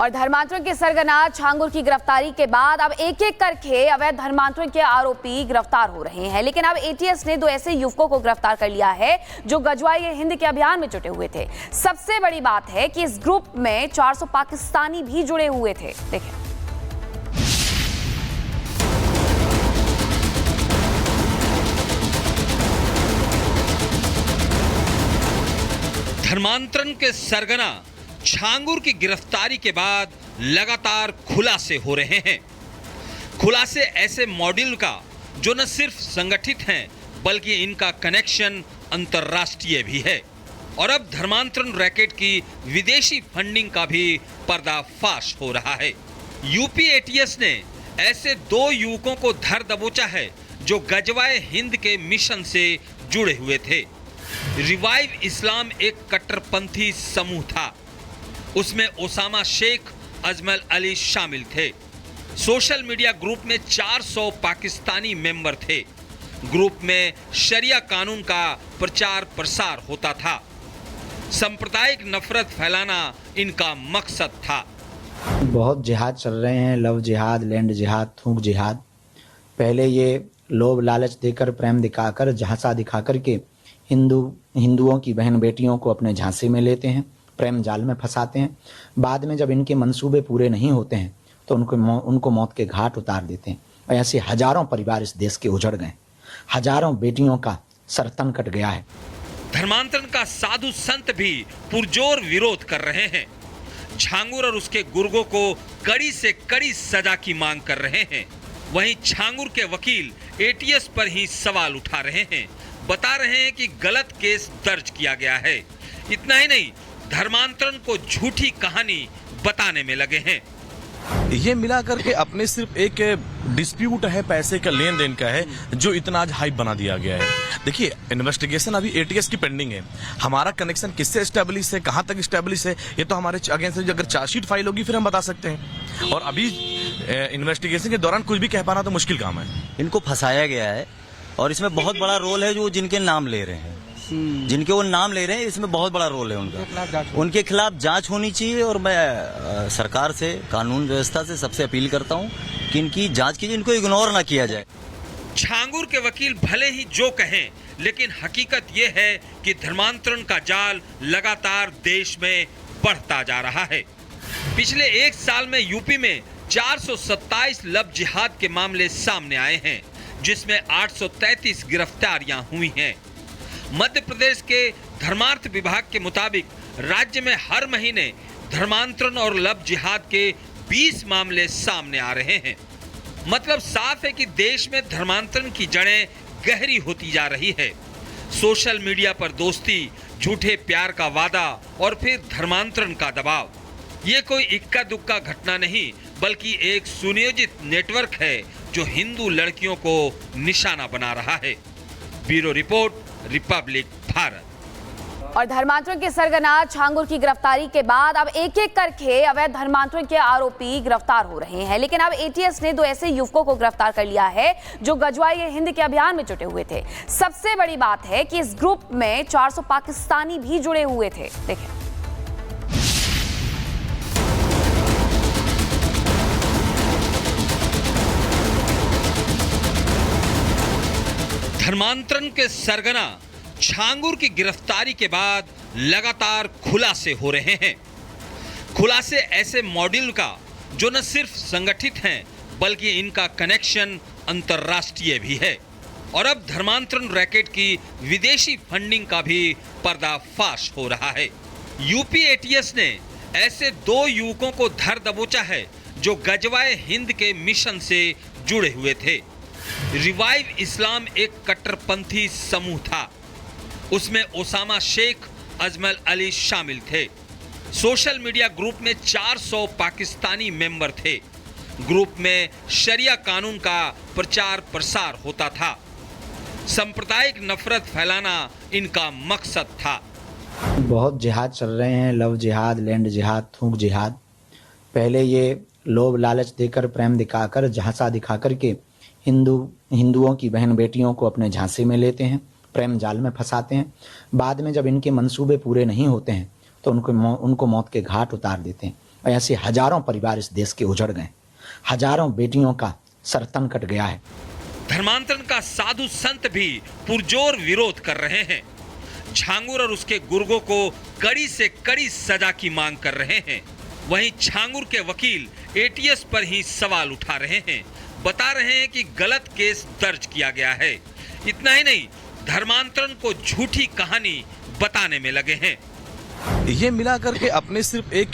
और धर्मांतरण के सरगना छांगुर की गिरफ्तारी के बाद अब एक एक करके अवैध धर्मांतरण के आरोपी गिरफ्तार हो रहे हैं। लेकिन अब एटीएस ने 2 ऐसे युवकों को गिरफ्तार कर लिया है जो गजवाई हिंद के अभियान में जुटे हुए थे। सबसे बड़ी बात है कि इस ग्रुप में 400 पाकिस्तानी भी जुड़े हुए थे। देखें। धर्मांतरण के सरगना छांगुर की गिरफ्तारी के बाद लगातार खुलासे हो रहे हैं। खुलासे ऐसे मॉड्यूल का जो न सिर्फ संगठित हैं बल्कि इनका कनेक्शन अंतर्राष्ट्रीय भी है। और अब धर्मांतरण रैकेट की विदेशी फंडिंग का भी पर्दाफाश हो रहा है। यूपी एटीएस ने ऐसे 2 युवकों को धर दबोचा है जो गजवाए हिंद के मिशन से जुड़े हुए थे। रिवाइव इस्लाम एक कट्टरपंथी समूह था। उसमें ओसामा शेख, अजमल अली शामिल थे। सोशल मीडिया ग्रुप में 400 पाकिस्तानी मेंबर थे। ग्रुप में शरिया कानून का प्रचार प्रसार होता था। सांप्रदायिक नफरत फैलाना इनका मकसद था। बहुत जिहाद चल रहे हैं, लव जिहाद, लैंड जिहाद, थूक जिहाद। पहले ये लोभ लालच देकर, प्रेम दिखाकर, झांसा दिखाकर के हिंदुओं की बहन बेटियों को अपने झांसे में लेते हैं, प्रेम जाल में फंसाते हैं। बाद में जब इनके मंसूबे पूरे नहीं होते हैं तो उनको मौत के घाट उतार देते हैं। और ऐसे हजारों परिवार इस देश के उजड़ गए, हजारों बेटियों का सरतन कट गया है। धर्मांतरण का साधु संत भी पुरजोर विरोध कर रहे हैं। छांगुर और उसके गुर्गों को कड़ी से कड़ी सजा की मांग कर रहे हैं। वहीं छांगुर के वकील एटीएस पर ही सवाल उठा रहे हैं। बता रहे हैं कि गलत केस दर्ज किया गया है। इतना ही नहीं, धर्मांतरण को झूठी कहानी बताने में लगे हैं। ये मिला करके अपने सिर्फ एक डिस्प्यूट है, पैसे का लेन देन का है, जो इतना आज हाइप बना दिया गया है। देखिए, इन्वेस्टिगेशन अभी एटीएस की पेंडिंग है। हमारा कनेक्शन किससे एस्टेब्लिश है, कहां तक एस्टेब्लिश है, ये तो हमारे अगेंस्ट अगर चार्जशीट फाइल होगी फिर हम बता सकते हैं। और अभी इन्वेस्टिगेशन के दौरान कुछ भी कह पाना तो मुश्किल काम है। इनको फंसाया गया है और इसमें बहुत बड़ा रोल है जो जिनके नाम ले रहे हैं, जिनके वो नाम ले रहे हैं, इसमें बहुत बड़ा रोल है उनका। उनके खिलाफ जांच होनी चाहिए और मैं सरकार से, कानून व्यवस्था से सबसे अपील करता हूं कि इनकी जांच कीजिए, इनको इग्नोर ना किया जाए। छांगुर के वकील भले ही जो कहें, लेकिन हकीकत यह है कि धर्मांतरण का जाल लगातार देश में बढ़ता जा रहा है। पिछले 1 साल में यूपी में 427 लव जिहाद के मामले सामने आए हैं, जिसमें 833 गिरफ्तारियां हुई हैं। मध्य प्रदेश के धर्मार्थ विभाग के मुताबिक राज्य में हर महीने धर्मांतरण और लव जिहाद के 20 मामले सामने आ रहे हैं। मतलब साफ है कि देश में धर्मांतरण की जड़ें गहरी होती जा रही है। सोशल मीडिया पर दोस्ती, झूठे प्यार का वादा और फिर धर्मांतरण का दबाव, ये कोई इक्का दुक्का घटना नहीं बल्कि एक सुनियोजित नेटवर्क है जो हिंदू लड़कियों को निशाना बना रहा है। Bureau report, Republic Bharat. और धर्मांतरण के सरगना छांगुर की गिरफ्तारी के बाद अब एक एक करके अवैध धर्मांतरण के आरोपी गिरफ्तार हो रहे हैं। लेकिन अब एटीएस ने 2 ऐसे युवकों को गिरफ्तार कर लिया है जो गजवाई हिंद के अभियान में जुटे हुए थे। सबसे बड़ी बात है कि इस ग्रुप में 400 पाकिस्तानी भी जुड़े हुए थे। देखें। धर्मांतरण के सरगना छांगुर की गिरफ्तारी के बाद लगातार खुलासे हो रहे हैं। खुलासे ऐसे मॉड्यूल का जो न सिर्फ संगठित हैं बल्कि इनका कनेक्शन अंतर्राष्ट्रीय भी है। और अब धर्मांतरण रैकेट की विदेशी फंडिंग का भी पर्दाफाश हो रहा है। यूपी एटीएस ने ऐसे 2 युवकों को धर दबोचा है जो गजवाए हिंद के मिशन से जुड़े हुए थे। रिवाइव इस्लाम एक कट्टरपंथी समूह था। उसमें ओसामा शेख, अजमल अली शामिल थे। सोशल मीडिया ग्रुप में 400 पाकिस्तानी मेंबर थे। ग्रुप में शरिया कानून का प्रचार प्रसार होता था। सांप्रदायिक नफरत फैलाना इनका मकसद था। बहुत जिहाद चल रहे हैं, लव जिहाद, लैंड जिहाद, थूक जिहाद। पहले ये लोभ लालच देकर, प्रेम दिखाकर, झांसा दिखाकर के हिंदुओं की बहन बेटियों को अपने झांसे में लेते हैं, प्रेम जाल में फंसाते हैं। बाद में जब इनके मंसूबे पूरे नहीं होते हैं तो उनको मौत के घाट उतार देते हैं। और ऐसे हजारों परिवार इस देश के उजड़ गए, हजारों बेटियों का सर तन कट गया है। धर्मांतरण का साधु संत भी पुरजोर विरोध कर रहे हैं। छांगुर और उसके गुर्गों को कड़ी से कड़ी सजा की मांग कर रहे हैं। वहीं छांगुर के वकील एटीएस पर ही सवाल उठा रहे हैं, बता रहे हैं कि गलत केस दर्ज किया गया है। इतना ही नहीं, धर्मांतरण को झूठी कहानी बताने में लगे हैं। ये मिला करके अपने सिर्फ एक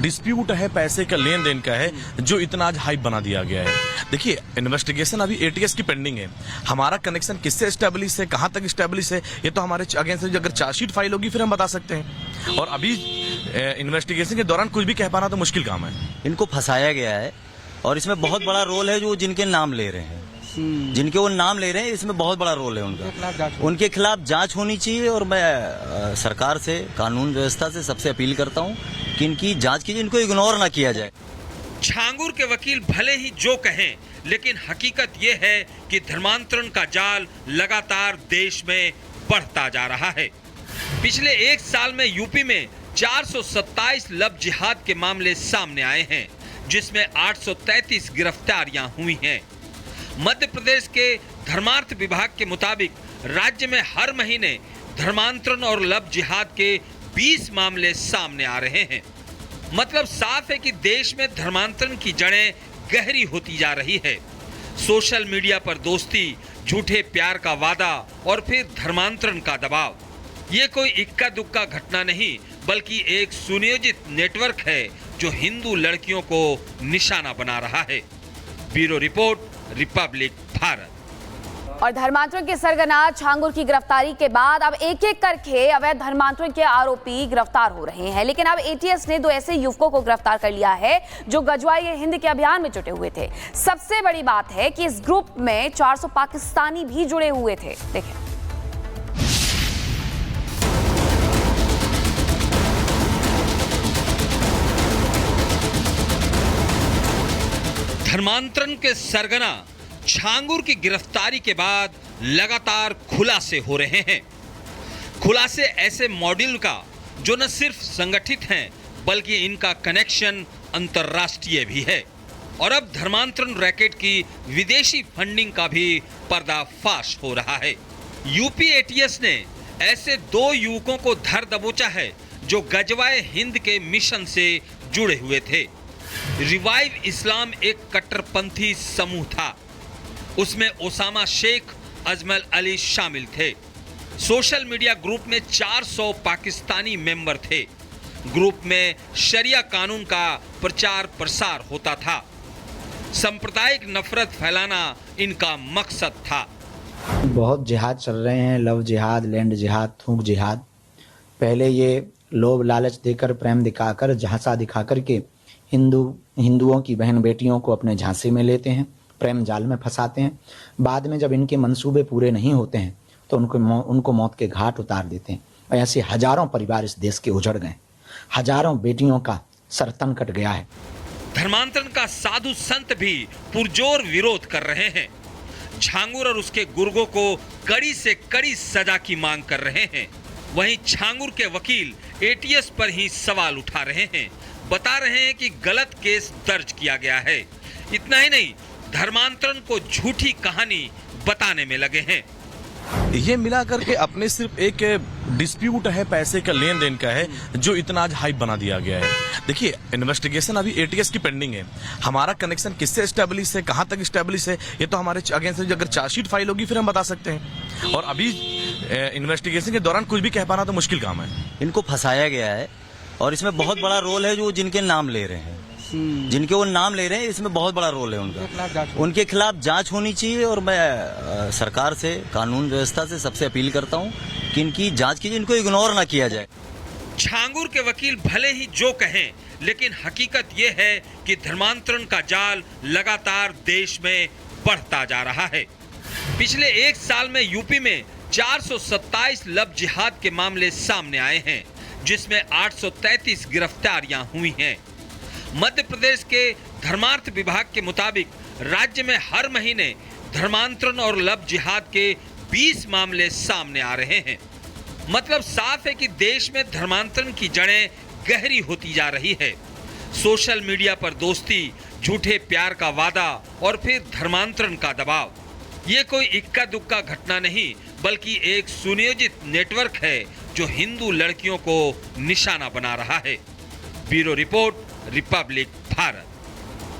डिस्प्यूट है, पैसे का लेन देन का है, जो इतना आज हाइप बना दिया गया है। देखिए, इन्वेस्टिगेशन अभी एटीएस की पेंडिंग है। हमारा कनेक्शन किससे एस्टेब्लिश है, कहां तक एस्टेब्लिश है, ये तो हमारे अगेंस्ट अगर चार्जशीट फाइल होगी फिर हम बता सकते हैं। और अभी इन्वेस्टिगेशन के दौरान कुछ भी कह पाना तो मुश्किल काम है। इनको फंसाया गया है और इसमें बहुत बड़ा रोल है जो जिनके नाम ले रहे हैं, जिनके वो नाम ले रहे हैं, इसमें बहुत बड़ा रोल है उनका। उनके खिलाफ जांच होनी चाहिए और मैं सरकार से, कानून व्यवस्था से सबसे अपील करता हूं कि इनकी जांच कीजिए, इनको इग्नोर ना किया जाए। छांगुर के वकील भले ही जो कहें, लेकिन हकीकत यह है कि धर्मांतरण का जाल लगातार देश में बढ़ता जा रहा है। पिछले एक साल में यूपी में 427 लव जिहाद के मामले सामने आए हैं, जिसमें 833 गिरफ्तारियां हुई हैं। मध्य प्रदेश के धर्मार्थ विभाग के मुताबिक राज्य में हर महीने धर्मांतरण और लव जिहाद के 20 मामले सामने आ रहे हैं। मतलब साफ है कि देश में धर्मांतरण की जड़ें गहरी होती जा रही है। सोशल मीडिया पर दोस्ती, झूठे प्यार का वादा और फिर धर्मांतरण का दबाव, ये कोई इक्का दुक्का घटना नहीं, बल्कि एक सुनियोजित नेटवर्क है जो हिंदू लड़कियों को निशाना बना रहा है। Bureau report, Republic Bharat. और धर्मांतरण के सरगना छांगुर की गिरफ्तारी के बाद अब एक एक करके अवैध धर्मांतरण के आरोपी गिरफ्तार हो रहे हैं। लेकिन अब एटीएस ने 2 ऐसे युवकों को गिरफ्तार कर लिया है जो गजवाई हिंद के अभियान में जुटे हुए थे। सबसे बड़ी बात है कि इस ग्रुप में 400 पाकिस्तानी भी जुड़े हुए थे। देखें। धर्मांतरण के सरगना छांगुर की गिरफ्तारी के बाद लगातार खुलासे हो रहे हैं। खुलासे ऐसे मॉड्यूल का जो न सिर्फ संगठित हैं, बल्कि इनका कनेक्शन अंतर्राष्ट्रीय भी है। और अब धर्मांतरण रैकेट की विदेशी फंडिंग का भी पर्दाफाश हो रहा है। यूपी एटीएस ने ऐसे 2 युवकों को धर दबोचा है जो गजवाए हिंद के मिशन से जुड़े हुए थे। रिवाइव इस्लाम एक कट्टरपंथी समूह था। उसमें ओसामा शेख, अजमल अली शामिल थे। सोशल मीडिया ग्रुप में 400 पाकिस्तानी मेंबर थे। ग्रुप में शरिया कानून का प्रचार प्रसार होता था। सांप्रदायिक नफरत फैलाना इनका मकसद था। बहुत जिहाद चल रहे हैं, लव जिहाद, लैंड जिहाद, थूक जिहाद। पहले ये लोभ लालच देकर, प्रेम दिखाकर, झांसा दिखाकर के हिंदुओं की बहन बेटियों को अपने झांसे में लेते हैं, प्रेम जाल में फंसाते हैं। बाद में जब इनके मंसूबे पूरे नहीं होते हैं तो उनको मौत के घाट उतार देते हैं। और ऐसे हजारों परिवार इस देश के उजड़ गए, हजारों बेटियों का सर तन कट गया है। धर्मांतरण का साधु संत भी पुरजोर विरोध कर रहे हैं। छांगुर और उसके गुर्गों को कड़ी से कड़ी सजा की मांग कर रहे हैं। वहीं छांगुर के वकील एटीएस पर ही सवाल उठा रहे हैं, बता रहे हैं कि गलत केस दर्ज किया गया है। इतना ही नहीं, धर्मांतरण को झूठी कहानी बताने में लगे हैं। ये मिला करके अपने सिर्फ एक डिस्प्यूट है, पैसे का लेन देन का है, जो इतना आज हाइप बना दिया गया है। देखिए, इन्वेस्टिगेशन अभी एटीएस की पेंडिंग है। हमारा कनेक्शन किससे एस्टेब्लिश है, कहां तक एस्टेब्लिश है, ये तो हमारे अगेंस्ट अगर चार्जशीट फाइल होगी फिर हम बता सकते हैं। और अभी इन्वेस्टिगेशन के दौरान कुछ भी कह पाना तो मुश्किल काम है। इनको फंसाया गया है और इसमें बहुत बड़ा रोल है जो जिनके नाम ले रहे हैं, जिनके वो नाम ले रहे हैं, इसमें बहुत बड़ा रोल है उनका। उनके खिलाफ जांच होनी चाहिए और मैं सरकार से, कानून व्यवस्था से सबसे अपील करता हूं कि इनकी जांच कीजिए, इनको इग्नोर ना किया जाए। छांगुर के वकील भले ही जो कहें, लेकिन हकीकत यह है कि धर्मांतरण का जाल लगातार देश में बढ़ता जा रहा है। पिछले एक साल में यूपी में 427 लव जिहाद के मामले सामने आए हैं, जिसमें 833 गिरफ्तारियां हुई हैं। मध्य प्रदेश के धर्मार्थ विभाग के मुताबिक राज्य में हर महीने धर्मांतरण और लव जिहाद के 20 मामले सामने आ रहे हैं। मतलब साफ है कि देश में धर्मांतरण की जड़ें गहरी होती जा रही है। सोशल मीडिया पर दोस्ती, झूठे प्यार का वादा और फिर धर्मांतरण का दबाव। ये कोई इक्का दुक्का घटना नहीं, बल्कि एक सुनियोजित नेटवर्क है जो हिंदू लड़कियों को निशाना बना रहा है। Bureau report, Republic Bharat.